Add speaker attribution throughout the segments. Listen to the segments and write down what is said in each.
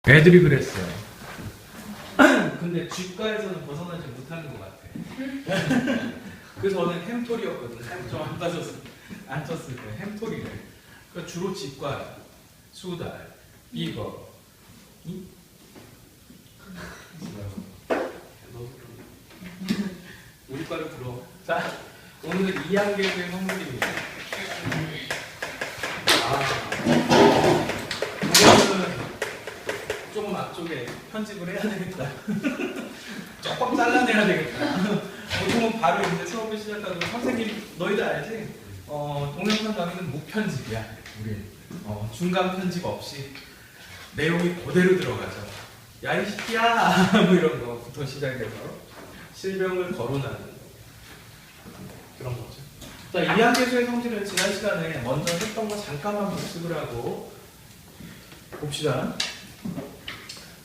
Speaker 1: 애들이 그랬어요. 근데 쥐과에서는 벗어나지 못하는 것 같아. 그래서 저는 햄토리였거든. 햄좀 안 쳤을 때 햄토리를. 그러니까 주로 쥐과, 수달, 비거, 우리 과를 불러. 자, 오늘은 2학기의 선물입니다. 이거는 조금 앞쪽에 편집을 해야 되겠다. 조금 잘라내야 되겠다. 보통은 바로 이제 수업을 시작하고 선생님 너희들 알지? 동영상 강의는 무편집이야. 우리 중간 편집 없이 내용이 그대로 들어가죠. 야 이 새끼야 뭐 이런 거부터 시작해서 실명을 거론하는 그런 거죠. 자, 이항계수의 성질은 지난 시간에 먼저 했던 거 잠깐만 복습을 하고 봅시다.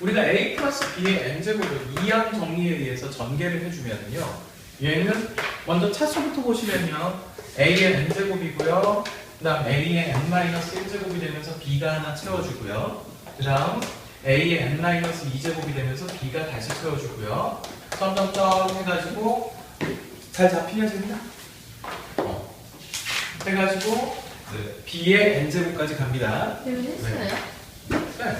Speaker 1: 우리가 A 플러스 B의 n제곱을 이항 정리에 의해서 전개를 해주면요. 얘는 먼저 차수부터 보시면요. A의 n제곱이고요. 그 다음 A의 n-1제곱이 되면서 B가 하나 채워주고요. 그 다음 A의 n-2제곱이 되면서 B가 다시 채워주고요. 점점점 해가지고 잘 잡히냐 재밌나? 해가지고 B의 n제곱까지 갑니다.
Speaker 2: 네, 했어요?
Speaker 1: 네.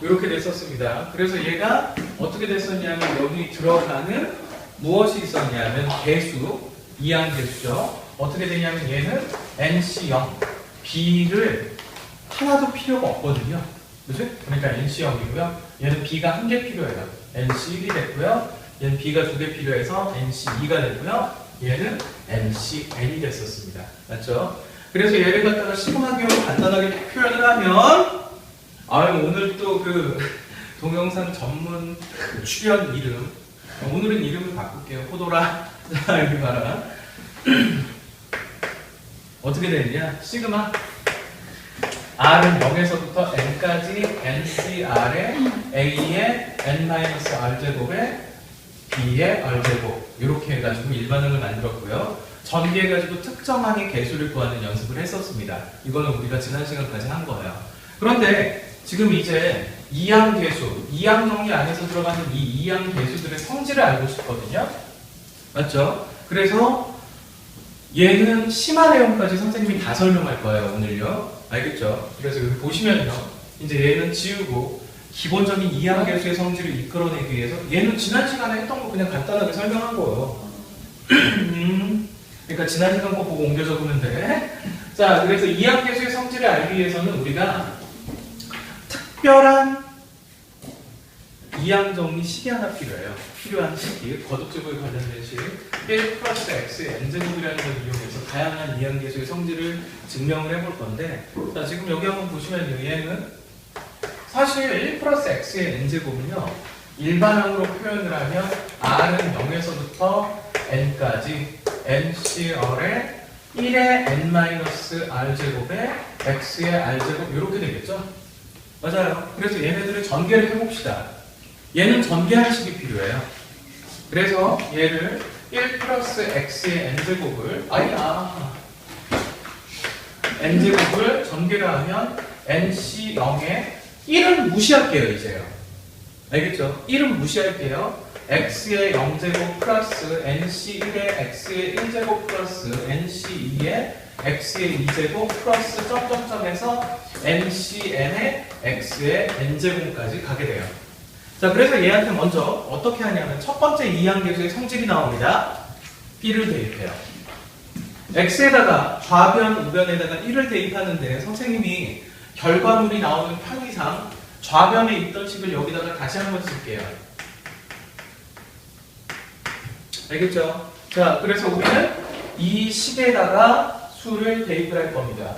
Speaker 1: 이렇게 됐었습니다. 그래서 얘가 어떻게 됐었냐면 여기 들어가는 무엇이 있었냐면 개수, 이항계수죠. 어떻게 되냐면 얘는 NC0, B를 하나도 필요가 없거든요. 그치? 그러니까 NC0이고요. 얘는 B가 한 개 필요해요. NC1이 됐고요. 얘는 B가 두 개 필요해서 NC2가 됐고요. 얘는 NCN이 됐었습니다. 맞죠? 그래서 얘를 갖다가 시그마기호로 간단하게 표현을 하면 오늘 또 그 동영상 전문 출연 이름 오늘은 이름을 바꿀게요. 호도라 이렇게 봐라. 어떻게 되느냐? 시그마 R은 0에서부터 N까지 NCR에 A의 N-R제곱에 B의 R제곱 이렇게 해가지고 일반항을 만들었고요. 전개해가지고 특정항의 개수를 구하는 연습을 했었습니다. 이거는 우리가 지난 시간까지 한 거예요. 그런데 지금 이제 이항 개수, 이항 정리 안에서 들어가는 이 이항 개수들의 성질을 알고 싶거든요. 맞죠? 그래서 얘는 심화 내용까지 선생님이 다 설명할 거예요, 오늘요. 알겠죠? 그래서 여기 보시면요. 이제 얘는 지우고 기본적인 이항 개수의 성질을 이끌어내기 위해서 얘는 지난 시간에 했던 거 그냥 간단하게 설명한 거예요. 그러니까 지난 시간 거 보고 옮겨 적으면 돼. 자, 그래서 이항 개수의 성질을 알기 위해서는 우리가 특별한 이항 정리 식이 하나 필요해요. 필요한 식이 거듭제곱에 관련된 식 1 플러스 x의 n제곱이라는 걸 이용해서 다양한 이항 계수의 성질을 증명을 해볼 건데, 자 지금 여기 한번 보시면요. 얘는 사실 1 플러스 x의 n제곱은요. 일반항으로 표현을 하면 r은 0에서부터 n까지 ncr의 1의 n-r제곱에 x의 r제곱 이렇게 되겠죠? 맞아요. 그래서 얘네들을 전개를 해봅시다. 얘는 전개하는 식이 필요해요. 그래서 얘를 1 플러스 x의 n제곱을 n제곱을 전개를 하면 nc0에 1은 무시할게요. 이제요. 알겠죠? 1은 무시할게요. x의 0제곱 플러스 nc1의 x의 1제곱 플러스 nc2의 x의 2제곱 플러스 점점점에서 ncn의 x의 n제곱까지 가게 돼요. 자, 그래서 얘한테 먼저 어떻게 하냐면 첫 번째 이항계수의 성질이 나옵니다. B를 대입해요. X에다가 좌변, 우변에다가 1을 대입하는데 선생님이 결과물이 나오는 편의상 좌변에 있던 식을 여기다가 다시 한번 쓸게요. 알겠죠? 자, 그래서 우리는 이 식에다가 수를 대입을 할 겁니다.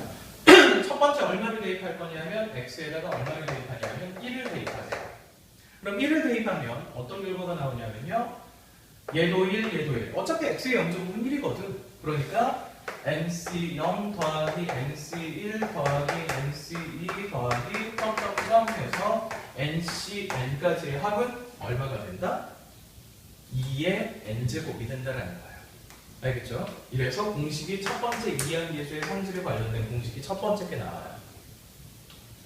Speaker 1: 첫 번째 얼마를 대입할 거냐면 X에다가 얼마를 대입하냐면 1을 대입하세요. 그럼 1을 대입하면 어떤 결과가 나오냐면요. 얘도 1, 얘도 1. 어차피 x의 0제곱은 1이거든. 그러니까 nc0 더하기 nc1 더하기 nc2 더하기 점점점 해서 ncn까지의 합은 얼마가 된다? 2의 n제곱이 된다라는 거예요. 알겠죠? 이래서 공식이 첫 번째 이항계수의 성질에 관련된 공식이 첫 번째 게 나와요.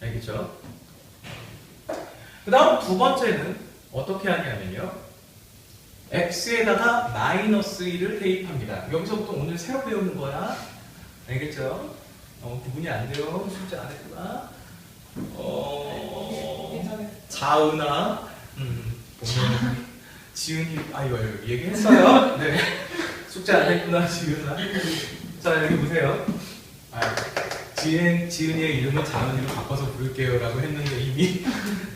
Speaker 1: 알겠죠? 그 다음 두 번째는 어떻게 하냐면요. x에다가 마이너스 1을 대입합니다. 여기서부터 오늘 새로 배우는 거야. 알겠죠? 구분이 안 돼요. 숙제 안 했구나. 자은아, 보면 지은이, 이거 얘기했어요. 네. 숙제 안 했구나, 지은아. 자, 여기 보세요. 지은이의 이름은 자은이로 바꿔서 부를게요라고 했는데 이미.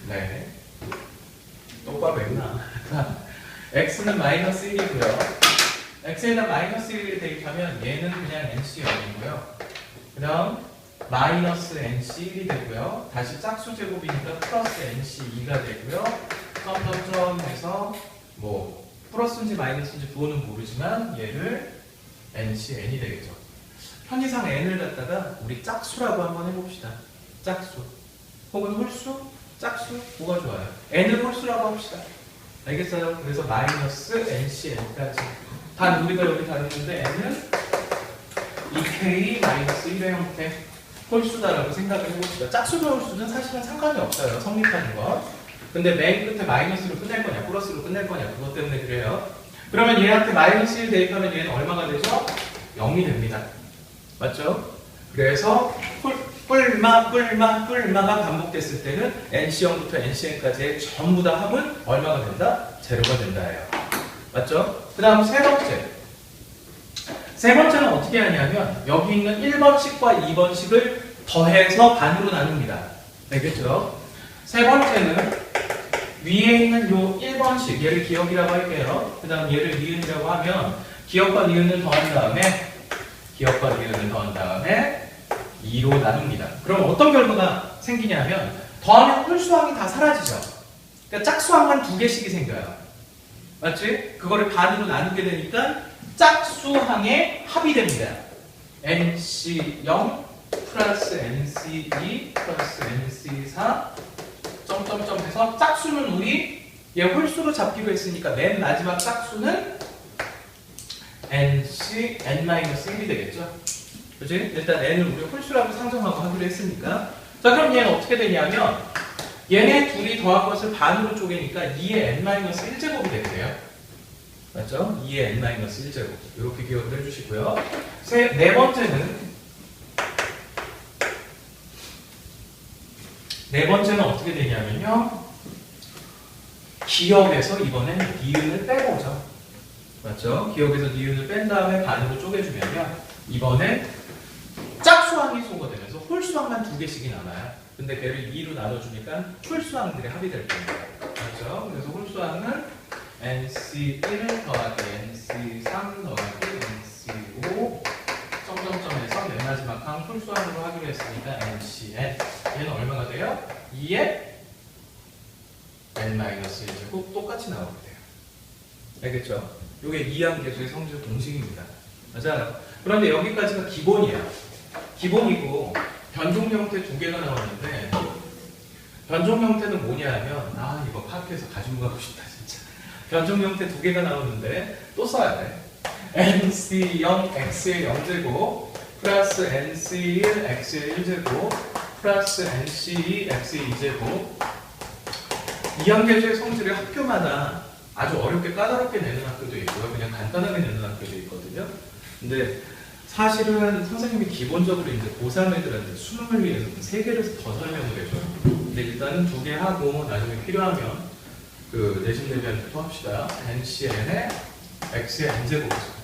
Speaker 1: 네. 똑바로 했나? x는 마이너스 1이고요. x에다 마이너스 1을 대입하면 얘는 그냥 nc0이고요. 그 다음 마이너스 nc1이 되고요. 다시 짝수 제곱이니까 플러스 nc2가 되고요. 점점점 해서 뭐 플러스인지 마이너스인지 부호는 모르지만 얘를 ncn이 되겠죠. 편의상 n을 갖다가 우리 짝수라고 한번 해봅시다. 짝수 혹은 홀수? 짝수? 뭐가 좋아요? n을 홀수라고 합시다. 알겠어요? 그래서 마이너스 ncn까지 단 우리가 여기 다뤘는데 n은 2k 마이너스 1의 형태 홀수다라고 생각을 해봅시다. 짝수나 홀수는 사실은 상관이 없어요. 성립하는 건. 근데 맨 끝에 마이너스로 끝낼 거냐 플러스로 끝낼 거냐 그것 때문에 그래요. 그러면 얘한테 마이너스 1 대입하면 얘는 얼마가 되죠? 0이 됩니다. 맞죠? 그래서 뿔마가 반복됐을 때는 NC0부터 NCN까지의 전부 다 합은 얼마가 된다? 제로가 된다예요. 맞죠? 그 다음 세 번째. 세 번째는 어떻게 하냐면 여기 있는 1번씩과 2번씩을 더해서 반으로 나눕니다. 알겠죠? 세 번째는 위에 있는 요 1번씩 얘를 기억이라고 할게요. 그 다음 얘를 니은이라고 하면 기억과 니은을 더한 다음에 2로 나눕니다. 그럼 어떤 결과가 생기냐면 더하면 홀수항이 다 사라지죠. 그러니까 짝수항만 2개씩이 생겨요. 맞지? 그거를 반으로 나누게 되니까 짝수항의 합이 됩니다. NC0 플러스 NC2 플러스 NC4 점점점 해서 짝수는 우리 얘 홀수로 잡기로 했으니까 맨 마지막 짝수는 NC n-1이 되겠죠. 그치? 일단 n을 우리 홀수라고 상정하고 하기로 했으니까. 자, 그럼 얘는 어떻게 되냐면 얘네 둘이 더한 것을 반으로 쪼개니까 2의 n-1제곱이 되게 요 맞죠? 2의 n-1제곱 이렇게 기억을 해주시고요. 네 번째는 어떻게 되냐면요. 기억에서 이번엔 니은을 빼보죠. 맞죠? 기억에서 니은을 뺀 다음에 반으로 쪼개주면요. 이번엔 짝수항이 소거되면서 홀수항만 2개씩이 남아요. 근데 걔를 2로 나눠주니까 홀수항들의 합이 될 겁니다. 맞죠? 그래서 홀수항은 NC1 더하기 NC3 더하기 NC5 점점점에서 맨 마지막 항 홀수항으로 하기로 했으니까 NCN 얘는 얼마가 돼요? 2의 n-1제곱 똑같이 나오게 돼요. 알겠죠? 이게 2항계수의 성질 공식입니다. 맞아요? 그런데 여기까지가 기본이에요. 기본이고 변종 형태 2개가 나왔는데 변종 형태는 뭐냐 하면 이거 파악해서 가지고 가고 싶다 진짜. 변종 형태 2개가 나오는데 또 써야 돼. NC0 X의 0제곱 플러스 NC1 X의 1제곱 플러스 NC2 X의 2제곱. 이항계수의 성질을 학교마다 아주 어렵게 까다롭게 내는 학교도 있고요. 그냥 간단하게 내는 학교도 있거든요. 근데 사실은 선생님이 기본적으로 이제 고3 애들한테 수능을 위해서 3개를 더 설명을 해줘요. 근데 일단은 2개 하고 나중에 필요하면 그 내신 대비한테 또 합시다. NCN의 X의 n제곱이죠.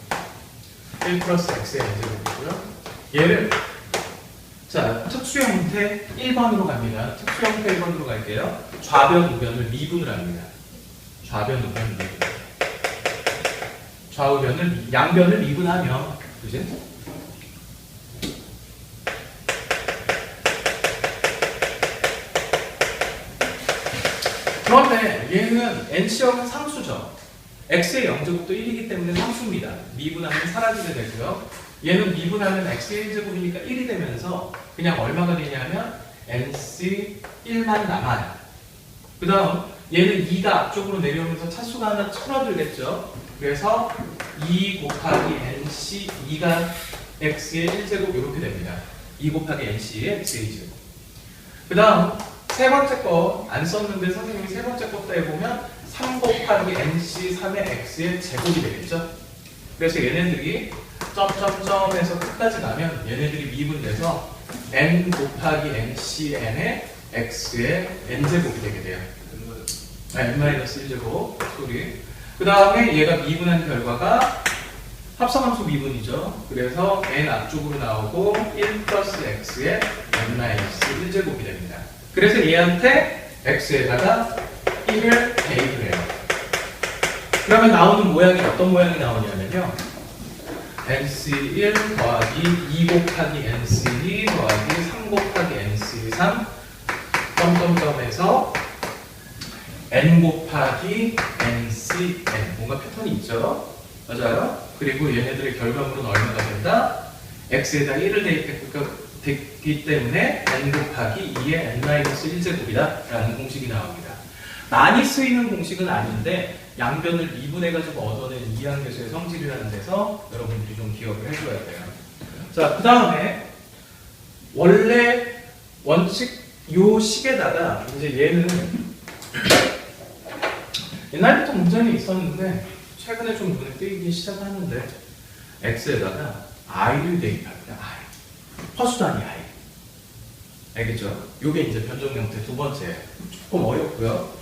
Speaker 1: 1 플러스 X의 n제곱이고요. 얘를 자 특수 형태 1번으로 갑니다. 특수 형태 1번으로 갈게요. 좌변 우변을 미분을 합니다. 좌변 우변 미분. 좌우변을 양변을 미분하면 그지? 그런데 얘는 NC형은 상수죠. X의 0제곱도 1이기 때문에 상수입니다. 미분하면 사라지게 되고요. 얘는 미분하면 X의 1제곱이니까 1이 되면서 그냥 얼마가 되냐면 NC 1만 남아요. 그 다음 얘는 2가 앞쪽으로 내려오면서 차수가 하나 줄어들겠죠. 그래서 2 곱하기 NC 2가 X의 1제곱 이렇게 됩니다. 2 곱하기 NC의 X의 2제곱. 그 다음 세 번째 거 안 썼는데 선생님이 세 번째 것도 해보면 3 곱하기 nc 3의 x의 제곱이 되겠죠? 그래서 얘네들이 점점점에서 끝까지 가면 얘네들이 미분돼서 n 곱하기 nc n의 x의 n제곱이 되게 돼요. n-1제곱 소리. 그 다음에 얘가 미분한 결과가 합성함수 미분이죠. 그래서 n 앞쪽으로 나오고 1 플러스 x의 n-1제곱이 됩니다. 그래서 얘한테 x에다가 1을 대입을 해요. 그러면 나오는 모양이 어떤 모양이 나오냐면요. nc1 더하기 2 곱하기 nc2 더하기 3 곱하기 nc3 점점점에서 n 곱하기 ncn 뭔가 패턴이 있죠? 맞아요? 그리고 얘네들의 결과물은 얼마가 된다? x에다 1을 대입했기 때문에 n 곱하기 2의 n-1제곱이다 라는 공식이 나옵니다. 많이 쓰이는 공식은 아닌데 양변을 미분해가지고 얻어낸 이항계수의 성질이라는 데서 여러분들이 좀 기억을 해줘야 돼요. 자, 그 다음에 원래 원칙 요 식에다가 이제 얘는 옛날부터 문제는 있었는데 최근에 좀 눈에 띄기 시작하는데 x에다가 i를 대입합니다. i. 허수단위 i. 알겠죠? 요게 이제 변종 형태 두 번째. 조금 어렵고요.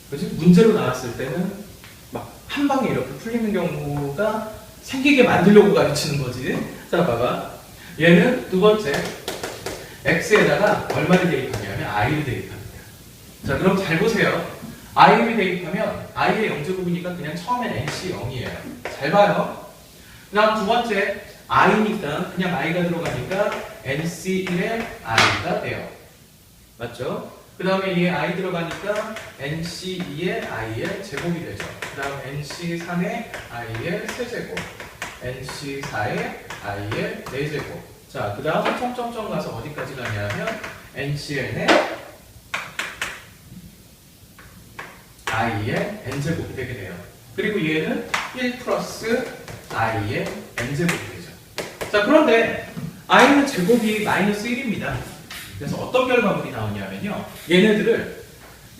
Speaker 1: 그치? 문제로 나왔을 때는 막 한 방에 이렇게 풀리는 경우가 생기게 만들려고 가르치는 거지. 자, 봐봐. 얘는 두 번째. x에다가 얼마를 대입하냐면 i를 대입합니다. 자, 그럼 잘 보세요. i를 대입하면 i의 영제곱이니까 그냥 처음엔 nc 0이에요. 잘 봐요. 그 다음 두 번째 i니까 그냥 i가 들어가니까 nc1의 i가 돼요. 맞죠? 그 다음에 얘 i 들어가니까 nc2의 i의 제곱이 되죠. 그 다음 nc3의 i의 세제곱, nc4의 i의 4제곱. 자, 그 다음 점점점 가서 어디까지 가냐면 ncn의 i의 n제곱이 되게 돼요. 그리고 얘는 1 플러스 i의 n제곱이 되죠. 자, 그런데 i는 제곱이 마이너스 1입니다. 그래서 어떤 결과물이 나오냐면요. 얘네들을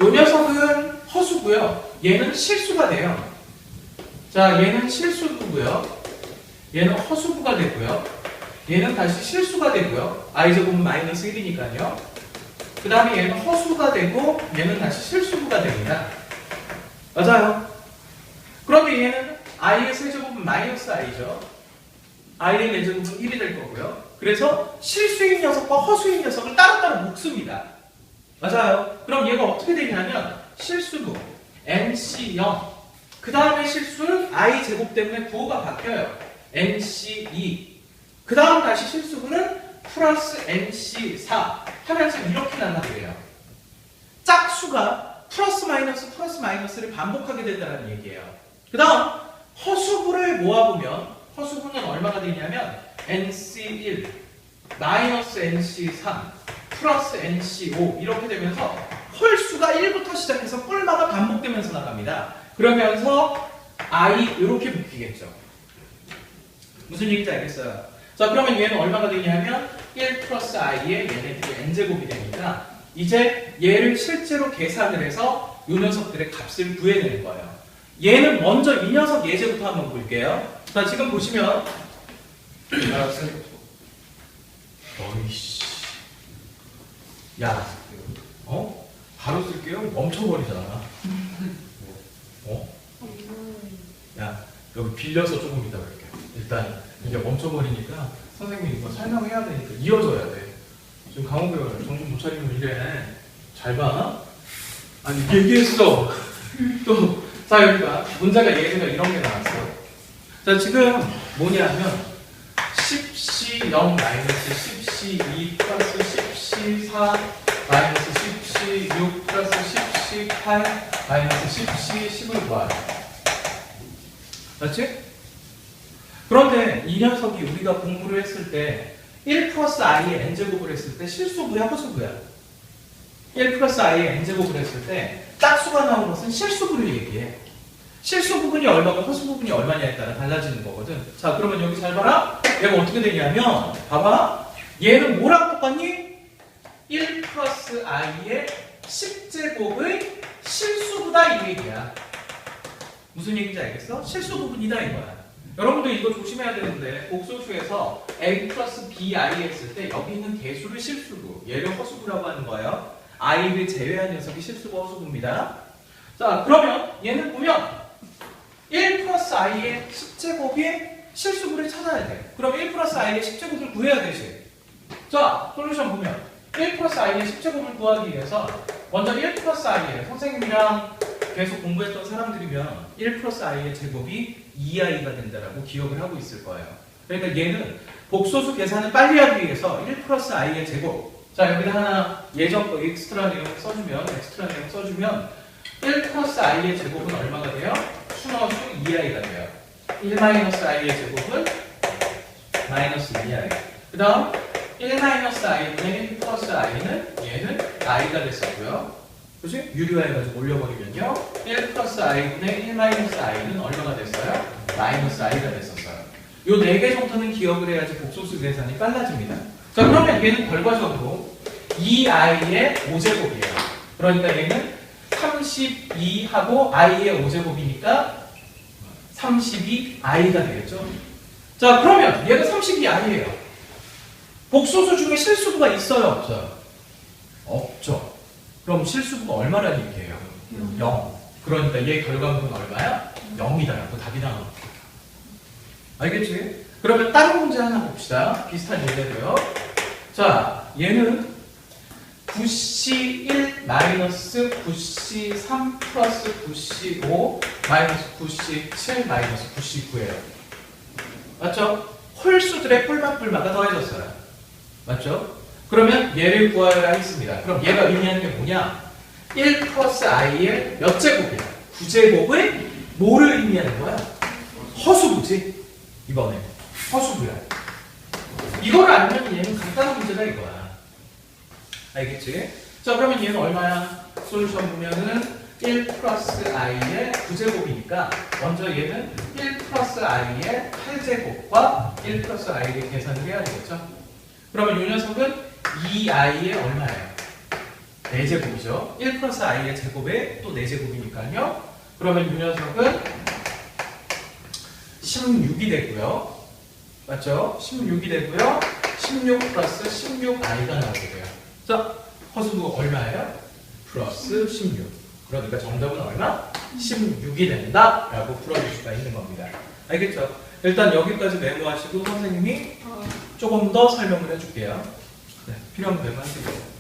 Speaker 1: 요 녀석은 허수고요. 얘는 실수가 돼요. 자, 얘는 실수고요. 얘는 허수부가 되고요. 얘는 다시 실수가 되고요. i제곱은 마이너스 1이니까요. 그 다음에 얘는 허수가 되고 얘는 다시 실수부가 됩니다. 맞아요. 그런데 얘는 i의 세제곱은 마이너스 i죠. i의 내제곱은 1이 될 거고요. 그래서 실수인 녀석과 허수인 녀석을 따로따로 묶습니다. 맞아요. 그럼 얘가 어떻게 되냐면 실수부 nc0 그 다음에 실수는 i제곱 때문에 부호가 바뀌어요. nc2 그 다음 다시 실수부는 플러스 nc4 하면서 이렇게 나가게 돼요. 짝수가 플러스 마이너스를 반복하게 된다는 얘기예요. 그 다음 허수부를 모아보면 허수부는 얼마가 되냐면 nc1 마이너스 nc3 플러스 nc5 이렇게 되면서 홀수가 1부터 시작해서 뿔마다 반복되면서 나갑니다. 그러면서 i 이렇게 묶이겠죠. 무슨 얘기인지 알겠어요? 자, 그러면 얘는 얼마가 되냐면 1 플러스 i의 얘네들이 n제곱이 되니까 이제 얘를 실제로 계산을 해서 이 녀석들의 값을 구해내는 거예요. 얘는 먼저 이 녀석 예제부터 한번 볼게요. 자, 지금 보시면 어이씨 야, 바로 쓸게요. 멈춰버리잖아. 야, 여기 빌려서 조금 이따 갈게. 일단 이제 멈춰버리니까 선생님이 이거 설명해야 되니까 이어져야 돼. 지금 강호배우 정신 못 차리면 이래. 잘 봐. 아니 얘기했어. 또 자, 여기가 문제가 예제가 이런 게 나왔어. 자, 지금 뭐냐면 10C 0 마이너스 10C 2 플러스 10C 4 마이너스 10C 6 플러스 10C 8 마이너스 10C 10을 구하래. 맞지? 그런데 이 녀석이 우리가 공부를 했을 때 1 플러스 i의 n제곱을 했을 때 실수부야 허수부야? 1 플러스 i의 n제곱을 했을 때 짝수가 나온 것은 실수부를 얘기해. 실수 부분이 얼마고 허수 부분이 얼마냐에 따라 달라지는 거거든. 자, 그러면 여기 잘 봐라. 얘가 어떻게 되냐면 봐봐. 얘는 뭐랑 똑같니? 1 플러스 i의 10제곱의 실수부다 이 얘기야. 무슨 얘기인지 알겠어? 실수 부분이다 이거야. 여러분들 이거 조심해야 되는데 복소수에서 a 플러스 bi 했을 때 여기 있는 개수를 실수부, 얘를 허수부라고 하는 거예요. i를 제외한 녀석이 실수부 허수부입니다. 자, 그러면 얘는 보면 1 플러스 i의 10제곱이 실수부를 찾아야 돼. 그럼 1 플러스 i의 10제곱을 구해야 되지. 자, 솔루션 보면 1 플러스 i의 10제곱을 구하기 위해서 먼저 1 플러스 i의 선생님이랑 계속 공부했던 사람들이면 1 플러스 i의 제곱이 2i가 된다라고 기억을 하고 있을 거예요. 그러니까 얘는 복소수 계산을 빨리 하기 위해서 1 플러스 i의 제곱. 자, 여기다 하나 예전 거 엑스트라 내용 써주면 1 플러스 i의 제곱은 얼마가 돼요? 수너수 2i가 돼요. 1 마이너스 i의 제곱은 마이너스 2i. 그 다음 1 마이너스 i분의 1 플러스 i는 얘는 i가 됐었고요. 그치? 유리화해가지고 올려버리면요. 1 플러스 i분의 1 마이너스 i는 얼마가 됐어요? 마이너스 i가 됐었어요. 요 4개 정도는 기억을 해야지 복소수 계산이 빨라집니다. 자, 그러면 얘는 결과적으로 2i의 5제곱이에요. 그러니까 얘는 32하고 i의 5제곱이니까 32i가 되겠죠? 자, 그러면 얘가 32i예요. 복소수 중에 실수부가 있어요? 없어요? 없죠. 그럼 실수부가 얼마라는 얘기예요? 0. 그러니까 얘 결과물은 얼마야? 0이다. 그 답이 나와. 알겠지? 그러면 다른 문제 하나 봅시다. 비슷한 예대로요. 자, 얘는 9C1 마이너스 9C3 플러스 9C5 마이너스 9C7 마이너스 9C9예요. 맞죠? 홀수들의 뿔마가 더해졌어요. 맞죠? 그러면 얘를 구하라 했습니다. 그럼 얘가 의미하는 게 뭐냐? 1 플러스 i의 몇 제곱이야? 9제곱의 뭐를 의미하는 거야? 허수부지. 이번에 허수부야. 이걸 알면 얘는 간단한 문제다 이거야. 알겠지? 자, 그러면 얘는 얼마야? 솔루션 보면은 1 플러스 i의 9제곱이니까 먼저 얘는 1 플러스 i의 8제곱과 1 플러스 i의 계산을 해야 되겠죠? 그러면 이 녀석은 2i의 얼마예요? 4제곱이죠. 1 플러스 i의 제곱에 또 4제곱이니까요. 그러면 이 녀석은 16이 되고요. 맞죠? 16이 되고요. 16 플러스 16i가 나오게 돼요. 자, 허수부가 얼마예요? 플러스 16. 그러니까 정답은 얼마? 16이 된다 라고 풀어줄 수가 있는 겁니다. 알겠죠? 일단 여기까지 메모하시고 선생님이 조금 더 설명을 해줄게요. 네, 필요한 메모하시고요.